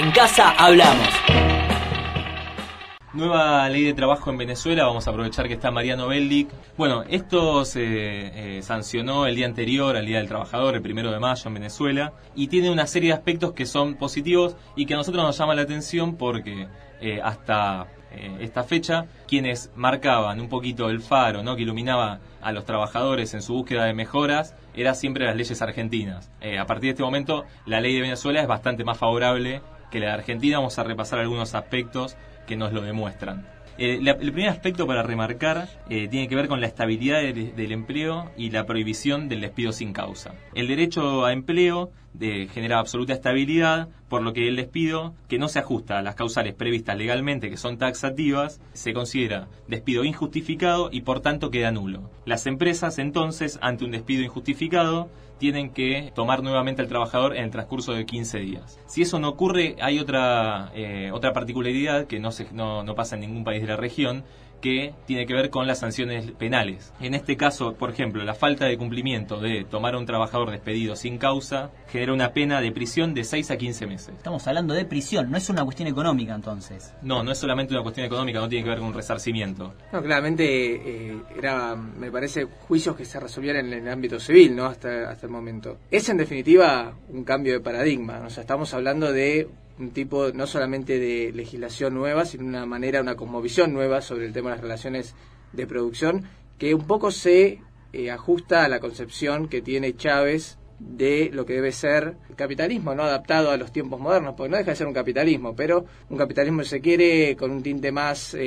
En Casa Hablamos. Nueva ley de trabajo en Venezuela, vamos a aprovechar que está Mariano Beldic. Bueno, esto se sancionó el día anterior, al Día del Trabajador, el 1 de mayo en Venezuela, y tiene una serie de aspectos que son positivos y que a nosotros nos llama la atención porque hasta esta fecha, quienes marcaban un poquito el faro, ¿no?, que iluminaba a los trabajadores en su búsqueda de mejoras, eran siempre las leyes argentinas. A partir de este momento, la ley de Venezuela es bastante más favorable que la de Argentina. Vamos a repasar algunos aspectos que nos lo demuestran. El primer aspecto para remarcar tiene que ver con la estabilidad del empleo y la prohibición del despido sin causa. El derecho a empleo genera absoluta estabilidad, por lo que el despido que no se ajusta a las causales previstas legalmente, que son taxativas, se considera despido injustificado y por tanto queda nulo. Las empresas entonces, ante un despido injustificado, tienen que tomar nuevamente al trabajador en el transcurso de 15 días. Si eso no ocurre, hay otra particularidad que no pasa en ningún país de la región, que tiene que ver con las sanciones penales. En este caso, por ejemplo, la falta de cumplimiento de tomar a un trabajador despedido sin causa genera una pena de prisión de 6 a 15 meses. Estamos hablando de prisión, no es una cuestión económica entonces. No es solamente una cuestión económica, no tiene que ver con un resarcimiento. No, claramente me parece, juicios que se resolvían en el ámbito civil, ¿no? Hasta el momento. Es en definitiva un cambio de paradigma, o sea, estamos hablando de un tipo no solamente de legislación nueva, sino una cosmovisión nueva sobre el tema de las relaciones de producción, que un poco se ajusta a la concepción que tiene Chávez de lo que debe ser el capitalismo, no adaptado a los tiempos modernos, porque no deja de ser un capitalismo, pero un capitalismo, si se quiere, con un tinte más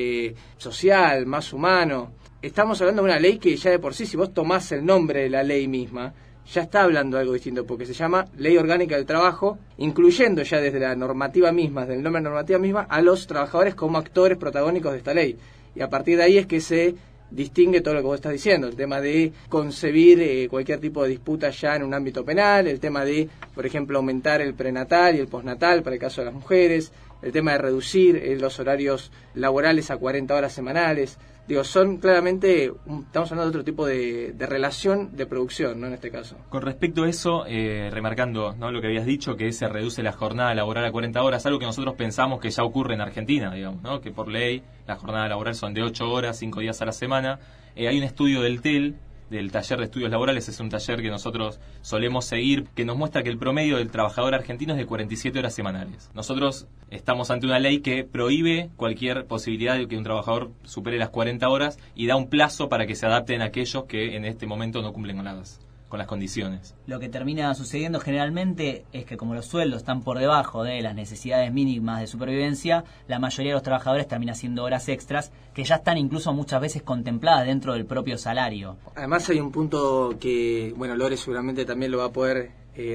social, más humano. Estamos hablando de una ley que ya de por sí, si vos tomás el nombre de la ley misma, ya está hablando de algo distinto, porque se llama Ley Orgánica del Trabajo, incluyendo ya desde la normativa misma, desde el nombre de la normativa misma, a los trabajadores como actores protagónicos de esta ley. Y a partir de ahí es que se distingue todo lo que vos estás diciendo, el tema de concebir cualquier tipo de disputa ya en un ámbito penal, el tema de, por ejemplo, aumentar el prenatal y el postnatal para el caso de las mujeres, el tema de reducir los horarios laborales a 40 horas semanales. Digo, son claramente, estamos hablando de otro tipo de relación de producción, ¿no?, en este caso. Con respecto a eso, remarcando, ¿no?, lo que habías dicho, que se reduce la jornada laboral a 40 horas, algo que nosotros pensamos que ya ocurre en Argentina, digamos, ¿no?, que por ley la jornada laboral son de 8 horas, 5 días a la semana. Hay un estudio del TEL, del Taller de Estudios Laborales, es un taller que nosotros solemos seguir, que nos muestra que el promedio del trabajador argentino es de 47 horas semanales. Nosotros estamos ante una ley que prohíbe cualquier posibilidad de que un trabajador supere las 40 horas y da un plazo para que se adapten aquellos que en este momento no cumplen con las condiciones. Lo que termina sucediendo generalmente es que como los sueldos están por debajo de las necesidades mínimas de supervivencia, la mayoría de los trabajadores termina haciendo horas extras que ya están incluso muchas veces contempladas dentro del propio salario. Además hay un punto que, bueno, Lore seguramente también lo va a poder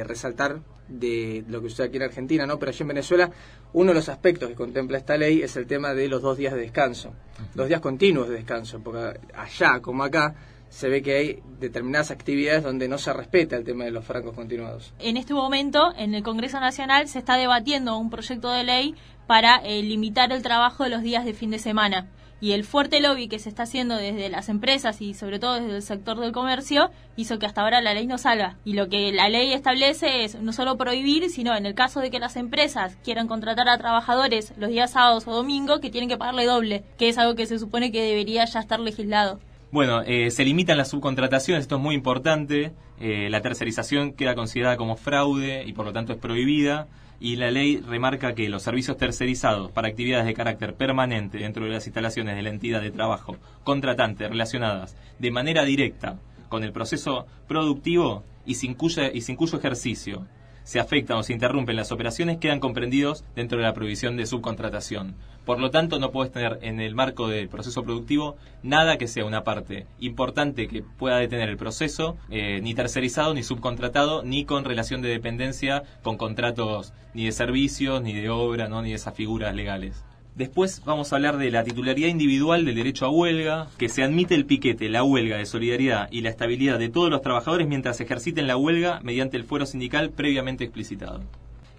resaltar de lo que usted aquí en Argentina, ¿no? Pero allí en Venezuela, uno de los aspectos que contempla esta ley es el tema de los 2 días de descanso, 2 días continuos de descanso, porque allá como acá se ve que hay determinadas actividades donde no se respeta el tema de los francos continuados. En este momento, en el Congreso Nacional, se está debatiendo un proyecto de ley para limitar el trabajo de los días de fin de semana. Y el fuerte lobby que se está haciendo desde las empresas y sobre todo desde el sector del comercio hizo que hasta ahora la ley no salga. Y lo que la ley establece es no solo prohibir, sino en el caso de que las empresas quieran contratar a trabajadores los días sábados o domingos, que tienen que pagarle doble, que es algo que se supone que debería ya estar legislado. Bueno, se limitan las subcontrataciones, esto es muy importante. La tercerización queda considerada como fraude y por lo tanto es prohibida. Y la ley remarca que los servicios tercerizados para actividades de carácter permanente dentro de las instalaciones de la entidad de trabajo contratante relacionadas de manera directa con el proceso productivo y sin cuyo ejercicio se afectan o se interrumpen las operaciones quedan comprendidos dentro de la prohibición de subcontratación. Por lo tanto, no puedes tener en el marco del proceso productivo nada que sea una parte importante que pueda detener el proceso, ni tercerizado, ni subcontratado, ni con relación de dependencia con contratos ni de servicios, ni de obra, ¿no?, ni de esas figuras legales. Después vamos a hablar de la titularidad individual del derecho a huelga, que se admite el piquete, la huelga de solidaridad y la estabilidad de todos los trabajadores mientras ejerciten la huelga mediante el fuero sindical previamente explicitado.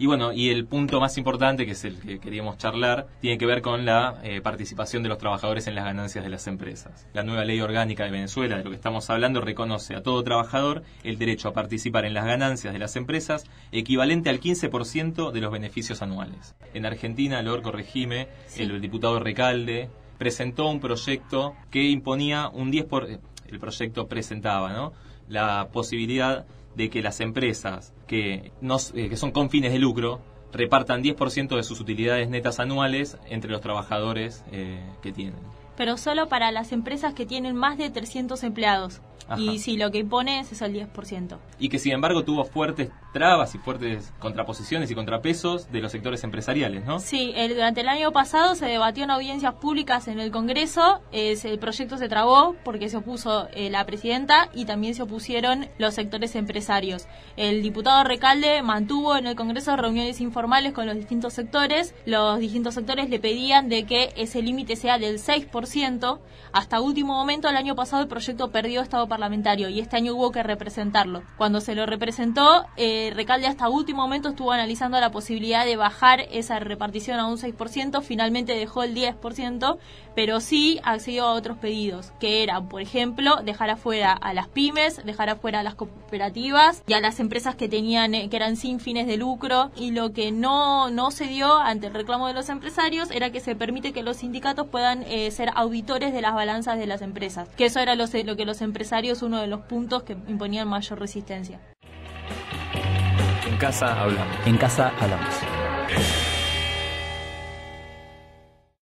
Y bueno, y el punto más importante, que es el que queríamos charlar, tiene que ver con la participación de los trabajadores en las ganancias de las empresas. La nueva ley orgánica de Venezuela, de lo que estamos hablando, reconoce a todo trabajador el derecho a participar en las ganancias de las empresas, equivalente al 15% de los beneficios anuales. En Argentina, Lor, corregime, sí, el diputado Recalde presentó un proyecto que imponía un 10%, el proyecto presentaba, ¿no?, la posibilidad de que las empresas que son con fines de lucro repartan 10% de sus utilidades netas anuales entre los trabajadores que tienen. Pero solo para las empresas que tienen más de 300 empleados. Ajá. Y si lo que impone es el 10%. Y que sin embargo tuvo fuertes trabas y fuertes contraposiciones y contrapesos de los sectores empresariales, ¿no? Sí, durante el año pasado se debatió en audiencias públicas en el Congreso, el proyecto se trabó porque se opuso la presidenta y también se opusieron los sectores empresarios. El diputado Recalde mantuvo en el Congreso reuniones informales con los distintos sectores le pedían de que ese límite sea del 6%. Hasta último momento, el año pasado el proyecto perdió estado parlamentario y este año hubo que representarlo. Cuando se lo representó, Recalde hasta último momento estuvo analizando la posibilidad de bajar esa repartición a un 6%, finalmente dejó el 10%, pero sí accedió a otros pedidos, que eran, por ejemplo, dejar afuera a las pymes, dejar afuera a las cooperativas y a las empresas que eran sin fines de lucro, y lo que no se dio ante el reclamo de los empresarios era que se permite que los sindicatos puedan ser auditores de las balanzas de las empresas, que eso era lo que los empresarios, uno de los puntos que imponían mayor resistencia. En casa hablamos. En casa hablamos.